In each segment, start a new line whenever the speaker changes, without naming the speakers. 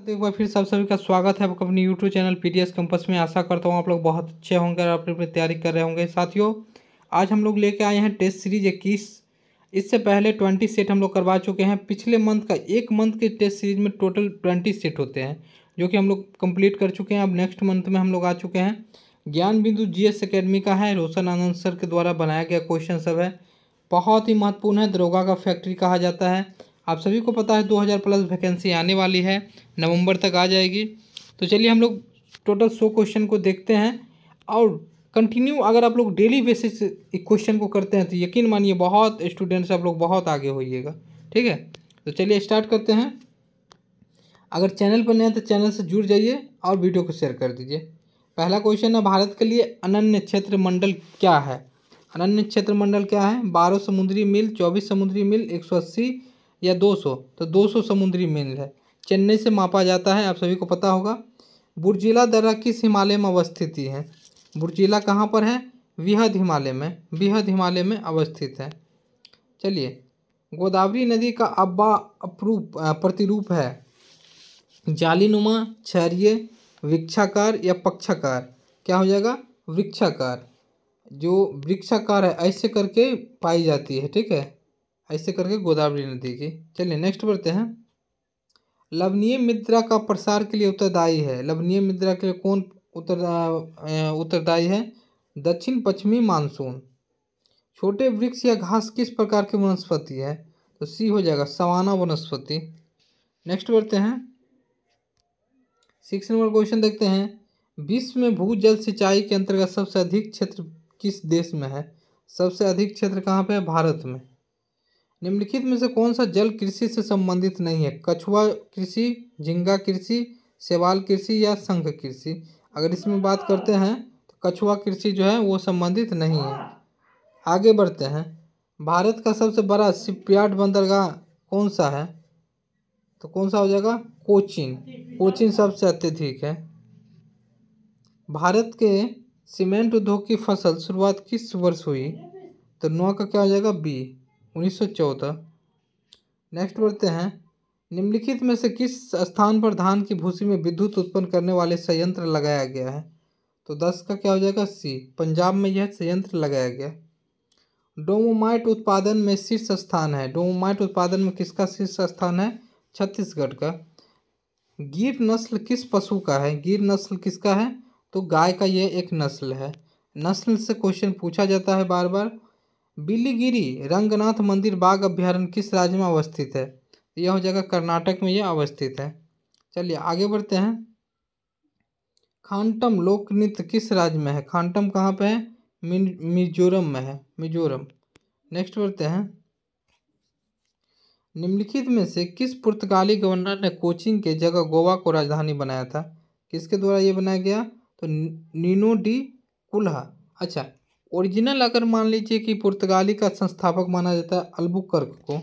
तो एक बार फिर सब सभी का स्वागत है आपका अपनी यूट्यूब चैनल पीडीएस कैंपस में। आशा करता हूँ आप लोग बहुत अच्छे होंगे और अपनी अपनी तैयारी कर रहे होंगे। साथियों, आज हम लोग लेके आए हैं टेस्ट सीरीज 21। इससे पहले 20 सेट हम लोग करवा चुके हैं। पिछले मंथ का एक मंथ के टेस्ट सीरीज में टोटल 20 सेट होते हैं, जो कि हम लोग कंप्लीट कर चुके हैं। अब नेक्स्ट मंथ में हम लोग आ चुके हैं। ज्ञान बिंदु जीएस एकेडमी का है, रोशन आनंद सर के द्वारा बनाया गया क्वेश्चन सब है। बहुत ही महत्वपूर्ण है, दरोगा का फैक्ट्री कहा जाता है। आप सभी को पता है 2000 प्लस वैकेंसी आने वाली है, नवंबर तक आ जाएगी। तो चलिए हम लोग टोटल 100 क्वेश्चन को देखते हैं और कंटिन्यू अगर आप लोग डेली बेसिस क्वेश्चन को करते हैं तो यकीन मानिए बहुत स्टूडेंट्स आप लोग बहुत आगे होइएगा। ठीक है, तो चलिए स्टार्ट करते हैं। अगर चैनल पर नए हैं तो चैनल से जुड़ जाइए और वीडियो को शेयर कर दीजिए। पहला क्वेश्चन है, भारत के लिए अनन्य क्षेत्र मंडल क्या है? अनन्य क्षेत्र मंडल क्या है? 12 समुद्री मील, 24 समुद्री मील, 180 या 200? तो 200 समुद्री मील है। चेन्नई से मापा जाता है, आप सभी को पता होगा। बुर्जिला दर्रा किस हिमालय में अवस्थित है? बुर्जिला कहाँ पर है? विहद हिमालय में, विहद हिमालय में अवस्थित है। चलिए, गोदावरी नदी का अब्बा अपरूप प्रतिरूप है? जालीनुमा, क्षारीय, वृक्षाकार या पक्षाकार? क्या हो जाएगा? वृक्षाकार। जो वृक्षाकार है ऐसे करके पाई जाती है। ठीक है, ऐसे करके गोदावरी नदी की। चलिए नेक्स्ट बढ़ते हैं। लवणीय मुद्रा का प्रसार के लिए उत्तरदायी है? लवणीय मुद्रा के लिए कौन उत्तरदायी है? दक्षिण पश्चिमी मानसून। छोटे वृक्ष या घास किस प्रकार की वनस्पति है? तो सी हो जाएगा, सवाना वनस्पति। नेक्स्ट बढ़ते हैं। 6 नंबर क्वेश्चन देखते हैं। विश्व में भूजल सिंचाई के अंतर्गत सबसे अधिक क्षेत्र किस देश में है? सबसे अधिक क्षेत्र कहाँ पे है? भारत में। निम्नलिखित में से कौन सा जल कृषि से संबंधित नहीं है? कछुआ कृषि, झींगा कृषि, शैवाल कृषि या शंख कृषि? अगर इसमें बात करते हैं तो कछुआ कृषि जो है वो संबंधित नहीं है। आगे बढ़ते हैं। भारत का सबसे बड़ा शिपयार्ड बंदरगाह कौन सा है? तो कौन सा हो जाएगा? कोचीन। कोचीन सबसे अत्यधिक है। भारत के सीमेंट उद्योग की फसल शुरुआत किस वर्ष हुई? तो 9 का क्या हो जाएगा? बी, 1914। नेक्स्ट बढ़ते हैं। निम्नलिखित में से किस स्थान पर धान की भूसी में विद्युत उत्पन्न करने वाले संयंत्र लगाया गया है? तो 10 का क्या हो जाएगा? सी, पंजाब में यह संयंत्र लगाया गया। डोमोमाइट उत्पादन में शीर्ष स्थान है? डोमोमाइट उत्पादन में किसका शीर्ष स्थान है? छत्तीसगढ़ का। गिर नस्ल किस पशु का है? गिर नस्ल किसका है? तो गाय का यह एक नस्ल है। नस्ल से क्वेश्चन पूछा जाता है बार बार। बिलीगिरी रंगनाथ मंदिर बाघ अभ्यारण्य किस राज्य में अवस्थित है? यह हो जाएगा कर्नाटक में यह अवस्थित है। चलिए आगे बढ़ते हैं। खांटम लोक नृत्य किस राज्य में है? खांटम कहाँ पे है? मिजोरम में है, मिजोरम। नेक्स्ट बढ़ते हैं। निम्नलिखित में से किस पुर्तगाली गवर्नर ने कोचीन के जगह गोवा को राजधानी बनाया था? किसके द्वारा ये बनाया गया? तो नीनो डी कुल्हा। अच्छा, ओरिजिनल अगर मान लीजिए कि पुर्तगाली का संस्थापक माना जाता है अल्बुकर्क को।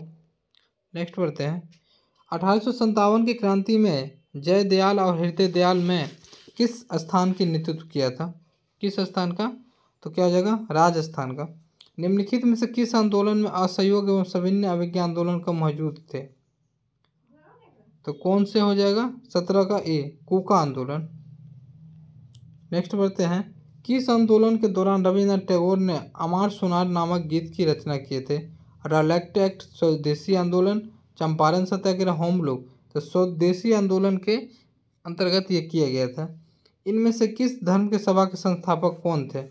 नेक्स्ट बढ़ते हैं। 1857 की क्रांति में जयदयाल और हृदय दयाल में किस स्थान की नेतृत्व किया था? किस स्थान का? तो क्या हो जाएगा? राजस्थान का। निम्नलिखित में से किस आंदोलन में असहयोग एवं सविनय अवज्ञा आंदोलन का मौजूद थे? तो कौन से हो जाएगा? 17 का ए, कूका आंदोलन। नेक्स्ट बढ़ते हैं। किस आंदोलन के दौरान रविन्द्रनाथ टैगोर ने अमार सोनार नामक गीत की रचना किए थे? रॉलेट एक्ट, स्वदेशी आंदोलन, चंपारण सत्याग्रह, होम लोग? तो स्वदेशी आंदोलन के अंतर्गत ये किया गया था। इनमें से किस धर्म के सभा के संस्थापक कौन थे?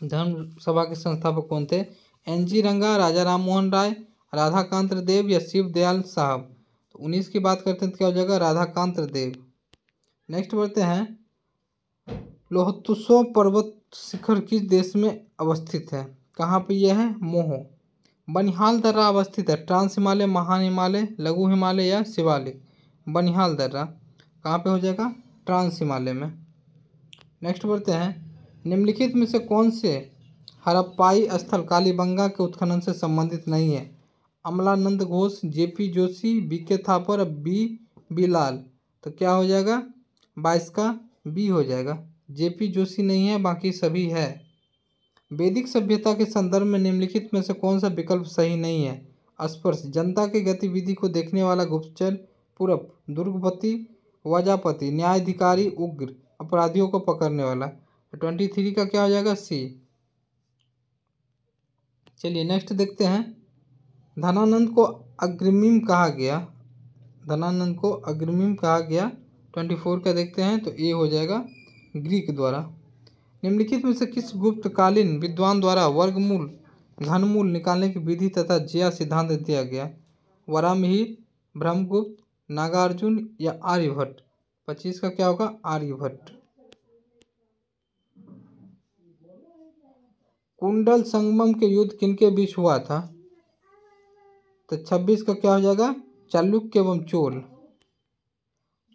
धर्म सभा के संस्थापक कौन थे? एन.जी. रंगा, राजा राम मोहन राय, राधाकांत देव या शिव दयाल साहब? तो 19 की बात करते हैं तो क्या हो जाएगा? राधाकांत देव। नेक्स्ट बढ़ते हैं। लोहतुसो पर्वत शिखर किस देश में अवस्थित है? कहाँ पे यह है? मोहो। बनिहाल दर्रा अवस्थित है? ट्रांस हिमालय, महान हिमालय, लघु हिमालय या शिवालिक? बनिहाल दर्रा कहाँ पे हो जाएगा? ट्रांस हिमालय में। नेक्स्ट बढ़ते हैं। निम्नलिखित में से कौन से हड़प्पाई स्थल कालीबंगा के उत्खनन से संबंधित नहीं है? Amalananda Ghosh, J P Joshi, B K Thapar, B Lal? तो क्या हो जाएगा? 22 का बी हो जाएगा। जेपी जोशी नहीं है, बाकी सभी है। वैदिक सभ्यता के संदर्भ में निम्नलिखित में से कौन सा विकल्प सही नहीं है? स्पर्श, जनता की गतिविधि को देखने वाला गुप्तचर, पूरब, दुर्गपति, वजापति, न्यायाधिकारी, उग्र, अपराधियों को पकड़ने वाला। 23 का क्या हो जाएगा? सी। चलिए नेक्स्ट देखते हैं। धनानंद को अग्रमीम कहा गया, धनानंद को अग्रमीम कहा गया। 24 का देखते हैं तो ए हो जाएगा ग्रीक द्वारा। निम्नलिखित में से किस गुप्तकालीन विद्वान द्वारा वर्गमूल घनमूल निकालने की विधि तथा ज्या सिद्धांत दिया गया? वराहमिहिर, ब्रह्मगुप्त, नागार्जुन या आर्यभट्ट? 25 का क्या होगा? आर्यभट्ट। कुंडल संगमम के युद्ध किनके बीच हुआ था? तो 26 का क्या हो जाएगा? चालुक्य एवं चोल।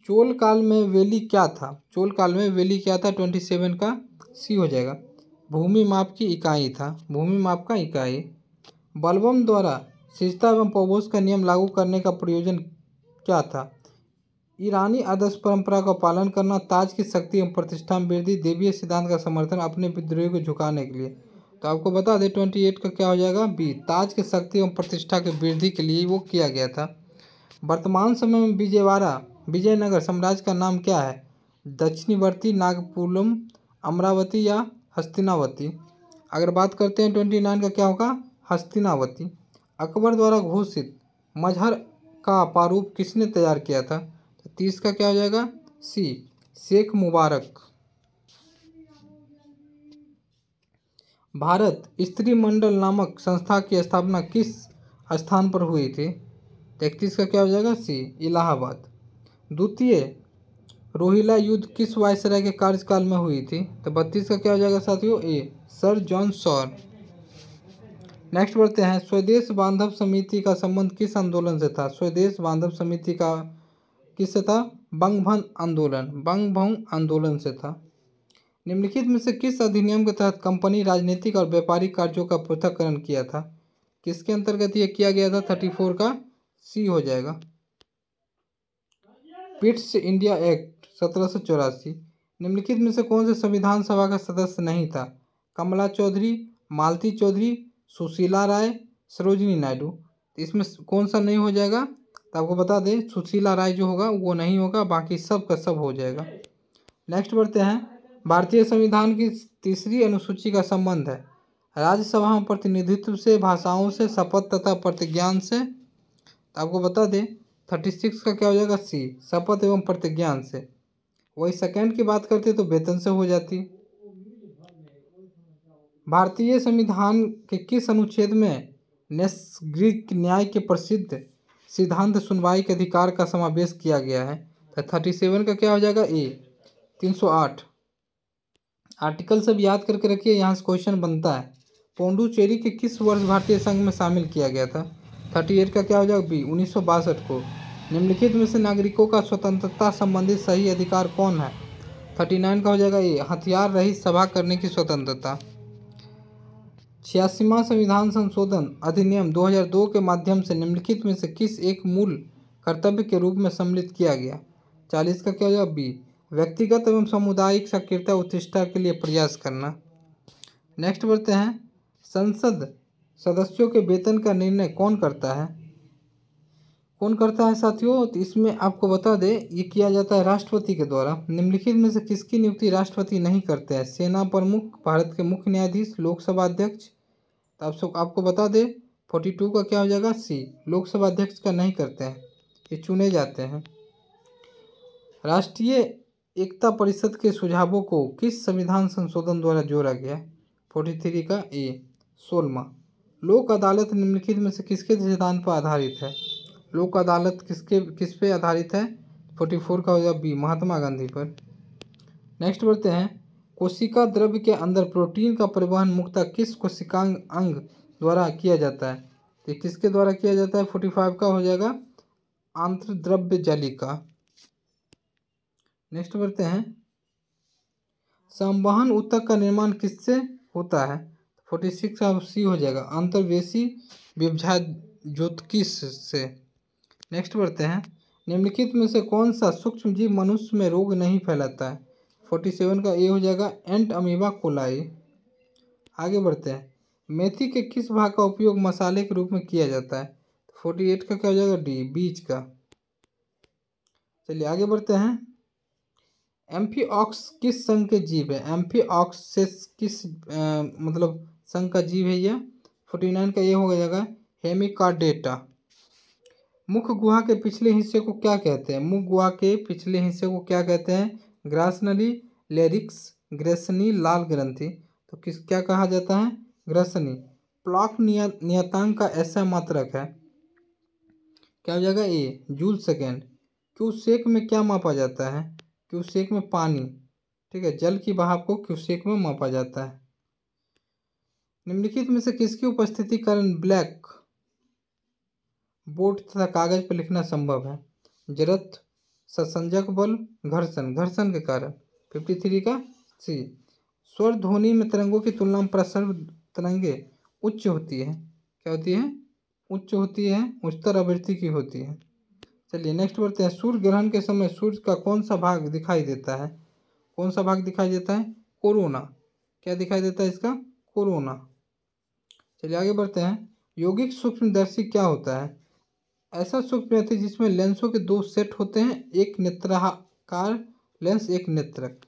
चोल काल में वेली क्या था? चोल काल में वेली क्या था? 27 का सी हो जाएगा। भूमि माप की इकाई था, भूमि माप का इकाई। बलबम द्वारा शिष्टता एवं पौबोस का नियम लागू करने का प्रयोजन क्या था? ईरानी आदर्श परंपरा का पालन करना, ताज की शक्ति एवं प्रतिष्ठा में वृद्धि, देवीय सिद्धांत का समर्थन, अपने विद्रोही को झुकाने के लिए। तो आपको बता दें 28 का क्या हो जाएगा? बी। ताज की शक्ति एवं प्रतिष्ठा की वृद्धि के लिए वो किया गया था। वर्तमान समय में विजयनगर साम्राज्य का नाम क्या है? दक्षिणवर्ती, नागपुरम, अमरावती या हस्तिनावती? अगर बात करते हैं 29 का क्या होगा? हस्तिनावती। अकबर द्वारा घोषित मजहर का प्रारूप किसने तैयार किया था? तो 30 का क्या हो जाएगा? सी। शेख मुबारक। भारत स्त्री मंडल नामक संस्था की स्थापना किस स्थान पर हुई थी? 31 का क्या हो जाएगा? सी। इलाहाबाद। द्वितीय रोहिला युद्ध किस वायसराय के कार्यकाल में हुई थी? तो 32 का क्या हो जाएगा साथियों? A. Sir John Shore. Next बढ़ते हैं। स्वदेश बांधव समिति का संबंध किस आंदोलन से था? स्वदेश बांधव समिति का किससे था? बंगभंग आंदोलन, बंगभंग आंदोलन से था। निम्नलिखित में से किस अधिनियम के तहत कंपनी राजनीतिक और व्यापारिक कार्यों का पृथक्करण किया था? किसके अंतर्गत यह किया गया था? 34 का सी हो जाएगा। Pitt's India act 1784। निम्नलिखित में से कौन से संविधान सभा का सदस्य नहीं था? कमला चौधरी, मालती चौधरी, सुशीला राय, सरोजिनी नायडू। इसमें कौन सा नहीं हो जाएगा? तो आपको बता दें सुशीला राय जो होगा वो नहीं होगा, बाकी सब का सब हो जाएगा। नेक्स्ट बढ़ते हैं। भारतीय संविधान की तीसरी अनुसूची का संबंध है राज्यसभा में प्रतिनिधित्व से, भाषाओं से, शपथ तथा प्रतिज्ञान से। तो आपको बता दें 36 का क्या हो जाएगा? सी। शपथ एवं प्रतिज्ञान से। वही सेकंड की बात करते तो वेतन से हो जाती। भारतीय संविधान के किस अनुच्छेद में नैसर्गिक न्याय के प्रसिद्ध सिद्धांत सुनवाई के अधिकार का समावेश किया गया है? तो 37 का क्या हो जाएगा? ए। 308। आर्टिकल सब याद करके रखिए, यहाँ से क्वेश्चन बनता है। पौंडुचेरी के किस वर्ष भारतीय संघ में शामिल किया गया था? 38 का क्या हो जाएगा? बी। 1962 को। निम्नलिखित में से नागरिकों का स्वतंत्रता संबंधित सही अधिकार कौन है? 39 का हो जाएगा ए। हथियार रहित सभा करने की स्वतंत्रता। 86वां संविधान संशोधन अधिनियम 2002 के माध्यम से निम्नलिखित में से किस एक मूल कर्तव्य के रूप में सम्मिलित किया गया? 40 का क्या हो जाएगा? बी। व्यक्तिगत एवं सामुदायिक सक्रियता उत्कृष्टता के लिए प्रयास करना। नेक्स्ट बढ़ते हैं। संसद सदस्यों के वेतन का निर्णय कौन करता है? कौन करता है साथियों? तो इसमें आपको बता दें ये किया जाता है राष्ट्रपति के द्वारा। निम्नलिखित में से किसकी नियुक्ति राष्ट्रपति नहीं करते हैं? सेना प्रमुख, भारत के मुख्य न्यायाधीश, लोकसभा अध्यक्ष। तो आपको बता दें 42 का क्या हो जाएगा? सी। लोकसभा अध्यक्ष का नहीं करते हैं, ये चुने जाते हैं। राष्ट्रीय एकता परिषद के सुझावों को किस संविधान संशोधन द्वारा जोड़ा गया? 43 का ए। 16वां। लोक अदालत निम्नलिखित में से किसके सिद्धांत पर आधारित है? लोक अदालत किस पे आधारित है? 44 का हो जाएगा बी। महात्मा गांधी पर। नेक्स्ट बढ़ते हैं। कोशिका द्रव्य के अंदर प्रोटीन का परिवहन मुख्यतः किस कोशिकांग अंग द्वारा किया जाता है? तो किसके द्वारा किया जाता है? 45 का हो जाएगा आंत्रद्रव्य जालिका। नेक्स्ट बढ़ते हैं। संवहन ऊतक का निर्माण किससे होता है? 46 का सी हो जाएगा अंतर्वेशी विभाज्योतकी से। नेक्स्ट बढ़ते हैं। निम्नलिखित में से कौन सा सूक्ष्म जीव मनुष्य में रोग नहीं फैलाता है? 47 का ए हो जाएगा एंट अमीबा कोलाई। आगे बढ़ते हैं। मेथी के किस भाग का उपयोग मसाले के रूप में किया जाता है? 48 का क्या हो जाएगा? डी। बीज का। चलिए आगे बढ़ते हैं। एम्फीऑक्स किस संघ के जीव है? एम्फीऑक्स से किस मतलब संघ का जीव है ये? 49 का ये हो जाएगा हेमिकार्डेटा। मुख गुहा के पिछले हिस्से को क्या कहते हैं? मुख गुहा के पिछले हिस्से को क्या कहते हैं? ग्रासनली, लेरिक्स, ग्रेसनी, लाल ग्रंथि। तो किस क्या कहा जाता है? ग्रसनी। प्लॉक नियतांक का ऐसा मात्रक है, क्या हो जाएगा? ए जूल सेकेंड। क्यूसेक में क्या मापा जाता है? क्यूसेक में पानी, ठीक है, जल की बहाव को क्यूसेक में मापा जाता है। निम्नलिखित में से किसकी उपस्थिति कारण ब्लैक बोर्ड तथा कागज पर लिखना संभव है? जड़त्व, संसंजक बल, घर्षण। घर्षण के कारण। 53 का सी। स्वर ध्वनि में तरंगों की तुलना में प्रसर्व तरंगे उच्च होती है, क्या होती है? उच्च होती है, उच्चतर आवृत्ति की होती है। चलिए नेक्स्ट बढ़ते हैं। सूर्य ग्रहण के समय सूर्य का कौन सा भाग दिखाई देता है? कौन सा भाग दिखाई देता है? कोरोना। क्या दिखाई देता है इसका? कोरोना। चलिए आगे बढ़ते हैं। यौगिक सूक्ष्मदर्शी क्या होता है? ऐसा सूक्ष्मदर्शी जिसमें लेंसों के दो सेट होते हैं, एक नेत्राकार लेंस, एक नेत्रक।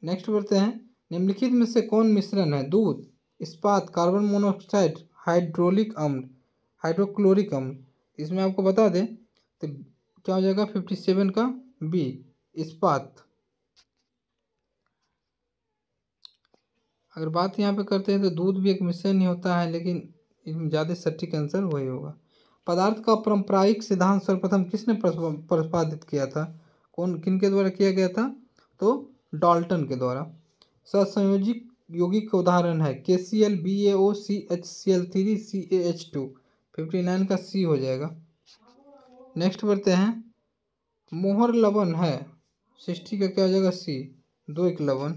नेक्स्ट बढ़ते हैं। निम्नलिखित में से कौन मिश्रण है? दूध, इस्पात, कार्बन मोनोऑक्साइड, हाइड्रोलिक अम्ल, हाइड्रोक्लोरिक अम्ल। इसमें आपको बता दें तो क्या हो जाएगा? 57 का बी, इस्पात। अगर बात यहाँ पे करते हैं तो दूध भी एक मिश्रण ही होता है, लेकिन इसमें ज़्यादा सटीक आंसर वही होगा। पदार्थ का पारंपरिक सिद्धांत सर्वप्रथम किसने प्रतिपादित किया था? कौन, किनके द्वारा किया गया था? तो डाल्टन के द्वारा। सहसंयोजिक यौगिक का उदाहरण है KCl, BaO, CHCl3, CaH2। 59 का सी हो जाएगा। नेक्स्ट बढ़ते हैं। मोहर लवण है, 60 का क्या हो जाएगा? सी, 2 लवण।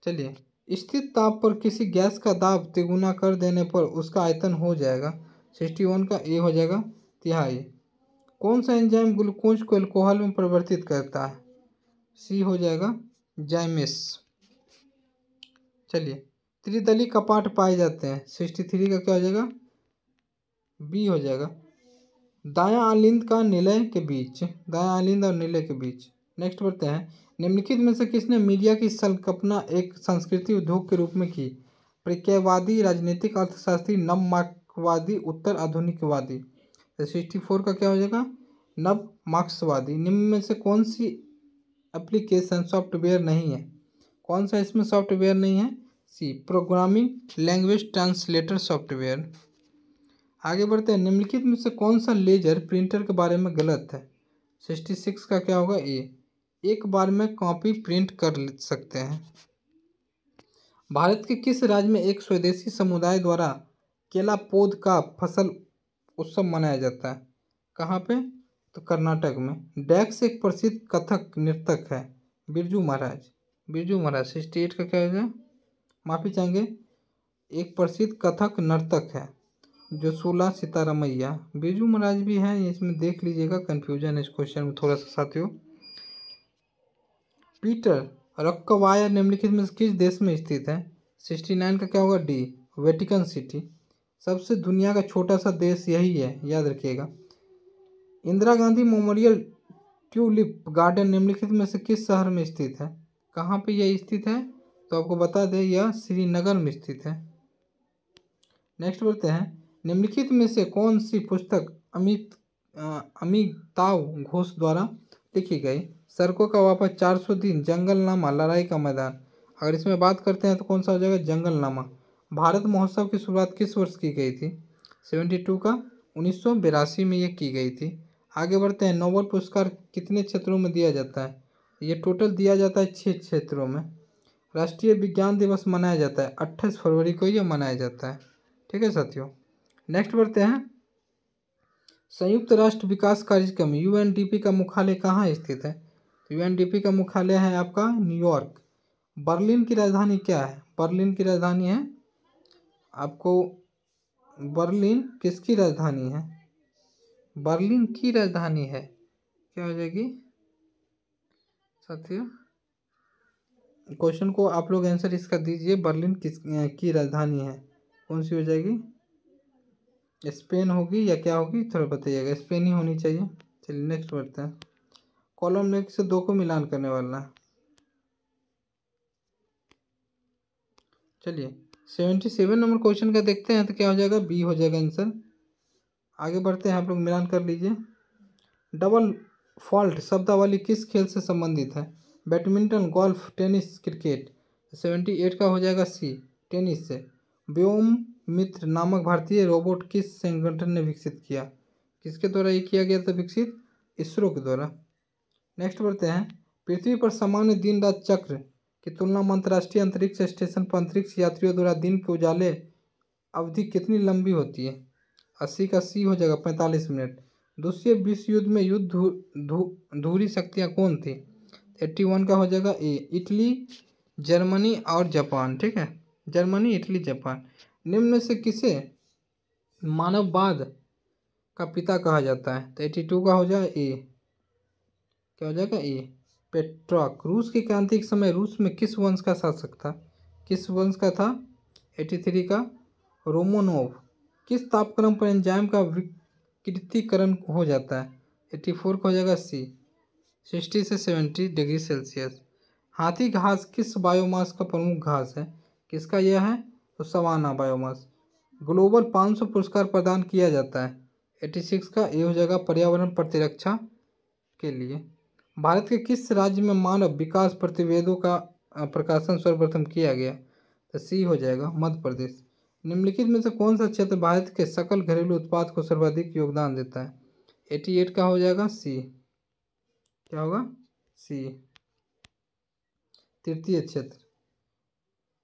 चलिए, स्थिर ताप पर किसी गैस का दाब तिगुना कर देने पर उसका आयतन हो जाएगा। 61 का ए हो जाएगा, तिहाई। कौन सा एंजाइम ग्लूकोज को अल्कोहल में परिवर्तित करता है? सी हो जाएगा, जाइमेस। चलिए, त्रिदली कपाट पाए जाते हैं। 63 का क्या हो जाएगा? बी हो जाएगा। दायां आलिंद का निलय के बीच, दायां आलिंद और निलय के बीच। नेक्स्ट बढ़ते हैं। निम्नलिखित में से किसने मीडिया की संकल्पना एक संस्कृति उद्योग के रूप में की? प्रत्ययवादी, राजनीतिक अर्थशास्त्री, नव मार्क्सवादी, उत्तर आधुनिकवादी। 64 का क्या हो जाएगा? नव मार्क्सवादी। निम्न में से कौन सी एप्लीकेशन सॉफ्टवेयर नहीं है? कौन सा इसमें सॉफ्टवेयर नहीं है? सी, प्रोग्रामिंग लैंग्वेज ट्रांसलेटर सॉफ्टवेयर। आगे बढ़ते हैं। निम्नलिखित में से कौन सा लेजर प्रिंटर के बारे में गलत है? 66 का क्या होगा? ए, एक बार में कॉपी प्रिंट कर सकते हैं। भारत के किस राज्य में एक स्वदेशी समुदाय द्वारा केला पौध का फसल उत्सव मनाया जाता है? कहाँ पे? तो कर्नाटक में। डैक्स एक प्रसिद्ध कथक नृतक है, बिरजू महाराज। बिरजू महाराज। 68 का क्या होगा? माफी चाहेंगे, एक प्रसिद्ध कथक नर्तक है जो 16 सितारा मैया। बिरजू महाराज भी हैं, इसमें देख लीजिएगा, कंफ्यूजन है इस क्वेश्चन में थोड़ा सा साथियों। पीटर रक्कवाया निम्नलिखित में से किस देश में स्थित है? 69 का क्या होगा? D, Vatican city. सबसे दुनिया का छोटा सा देश यही है, याद रखिएगा। Indira Gandhi memorial tulip garden निम्नलिखित में से किस शहर में स्थित है? कहाँ पे यह स्थित है? तो आपको बता दें, यह श्रीनगर में स्थित है। नेक्स्ट बढ़ते हैं। निम्नलिखित में से कौन सी पुस्तक अमिताव घोष द्वारा लिखी गई? सड़कों का वापस, 400 दिन, जंगलनामा, लड़ाई का मैदान। अगर इसमें बात करते हैं तो कौन सा हो जाएगा? जंगलनामा। भारत महोत्सव की शुरुआत किस वर्ष की गई थी? 72 का, 1982 में ये की गई थी। आगे बढ़ते हैं। नोबेल पुरस्कार कितने क्षेत्रों में दिया जाता है? ये टोटल दिया जाता है 6 क्षेत्रों में। राष्ट्रीय विज्ञान दिवस मनाया जाता है 28 फरवरी को, यह मनाया जाता है। ठीक है साथियों। नेक्स्ट बढ़ते हैं। संयुक्त राष्ट्र विकास कार्यक्रम UNDP का मुख्यालय कहाँ स्थित है? UNDP का मुख्यालय है आपका न्यूयॉर्क। बर्लिन की राजधानी क्या है? बर्लिन की राजधानी है आपको, बर्लिन किसकी राजधानी है? बर्लिन की राजधानी है, क्या हो जाएगी साथियों? क्वेश्चन को आप लोग आंसर इसका दीजिए। बर्लिन किस की राजधानी है, कौन सी हो जाएगी? स्पेन होगी या क्या होगी? थोड़ा बताइएगा। स्पेन ही होनी चाहिए। चलिए नेक्स्ट बढ़ते हैं। कॉलम नेक्स्ट से 2 को मिलान करने वाला है। चलिए 77 नंबर क्वेश्चन का देखते हैं तो क्या हो जाएगा, बी हो जाएगा आंसर। आगे बढ़ते हैं, आप लोग मिलान कर लीजिए। डबल फॉल्ट शब्दावली किस खेल से संबंधित है? Badminton, golf, tennis, cricket. 78 का हो जाएगा सी, टेनिस से। व्योम मित्र नामक भारतीय रोबोट किस संगठन ने विकसित किया? किसके द्वारा ये किया गया था विकसित? इसरो के द्वारा। नेक्स्ट बढ़ते हैं। पृथ्वी पर सामान्य दिन रात चक्र की तुलना में अंतर्राष्ट्रीय अंतरिक्ष स्टेशन पर अंतरिक्ष यात्रियों द्वारा दिन के उजाले अवधि कितनी लंबी होती है? 80 का सी हो जाएगा 45 मिनट। दूसरे विश्व युद्ध में धुरी शक्तियाँ कौन थी? 81 का हो जाएगा ए, इटली, जर्मनी और जापान। ठीक है, जर्मनी, इटली, जापान। निम्न में से किसे मानववाद का पिता कहा जाता है? तो 82 का हो जाएगा ए, क्या हो जाएगा ए, पेट्रॉक। रूस की क्रांति के समय रूस में किस वंश का शासक था? किस वंश का था? 83 का रोमनोव। किस तापक्रम पर एंजाइम का विकृतीकरण हो जाता है? 84 का हो जाएगा सी, 60 से 70 डिग्री सेल्सियस। हाथी घास किस बायोमास का प्रमुख घास है? किसका यह है? तो सवाना बायोमास। ग्लोबल 500 पुरस्कार प्रदान किया जाता है। 86 का ए हो जाएगा पर्यावरण प्रतिरक्षा के लिए। भारत के किस राज्य में मानव विकास प्रतिवेदों का प्रकाशन सर्वप्रथम किया गया? तो सी हो जाएगा मध्य प्रदेश। निम्नलिखित में से कौन सा क्षेत्र भारत के सकल घरेलू उत्पाद को सर्वाधिक योगदान देता है? 88 का हो जाएगा सी, क्या होगा? सी, तृतीय क्षेत्र।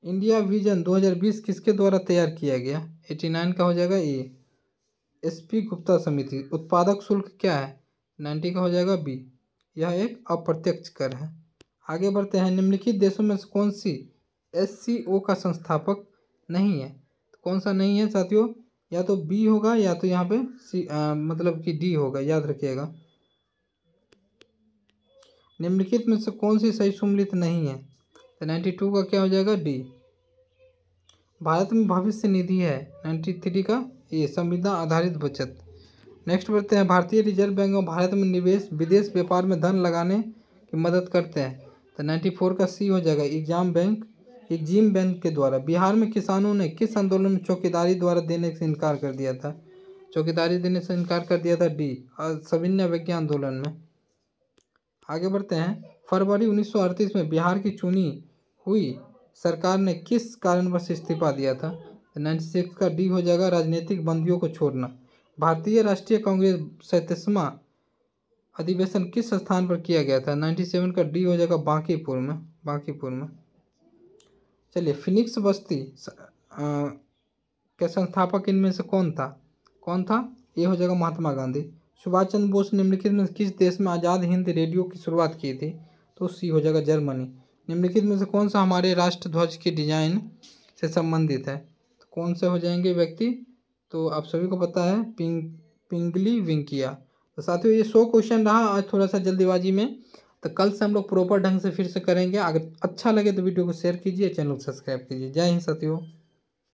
इंडिया विजन 2020 किसके द्वारा तैयार किया गया? 89 का हो जाएगा ए, SP गुप्ता समिति। उत्पादक शुल्क क्या है? 90 का हो जाएगा बी, यह एक अप्रत्यक्ष कर है। आगे बढ़ते हैं। निम्नलिखित देशों में से कौन सी SCO का संस्थापक नहीं है? तो कौन सा नहीं है साथियों? या तो बी होगा या तो यहाँ पे सी, मतलब कि डी होगा, याद रखिएगा। निम्नलिखित में से कौन सी सही सम्मिलित नहीं है? तो 92 का क्या हो जाएगा डी, भारत में भविष्य निधि है। 93 का ये संविदा आधारित बचत। नेक्स्ट बढ़ते हैं। भारतीय रिजर्व बैंक में भारत में निवेश विदेश व्यापार में धन लगाने की मदद करते हैं। तो 94 का सी हो जाएगा एग्जिम बैंक के द्वारा। बिहार में किसानों ने किस आंदोलन में चौकीदारी द्वारा देने से इनकार कर दिया था? चौकीदारी देने से इनकार कर दिया था डी, सविनय अवज्ञा आंदोलन में। आगे बढ़ते हैं। फरवरी 1938 में बिहार की चुनी हुई सरकार ने किस कारणवश इस्तीफा दिया था? 96 का डी हो जाएगा राजनीतिक बंदियों को छोड़ना। भारतीय राष्ट्रीय कांग्रेस 37वां अधिवेशन किस स्थान पर किया गया था? 97 का डी हो जाएगा बांकीपुर में। चलिए फिनिक्स बस्ती के संस्थापक इनमें से कौन था? ये हो जाएगा महात्मा गांधी। सुभाष चंद्र बोस निम्नलिखित में किस देश में आज़ाद हिंद रेडियो की शुरुआत की थी? तो सी हो जाएगा जर्मनी। निम्नलिखित में से कौन सा हमारे राष्ट्र ध्वज की डिजाइन से संबंधित है? तो कौन से हो जाएंगे व्यक्ति? तो आप सभी को पता है पिंगली विंकिया। तो साथियों ये 100 क्वेश्चन रहा आज थोड़ा सा जल्दीबाजी में। तो कल से हम लोग प्रॉपर ढंग से फिर से करेंगे। अगर अच्छा लगे तो वीडियो को शेयर कीजिए, चैनल को सब्सक्राइब कीजिए। जय हिंद साथियों।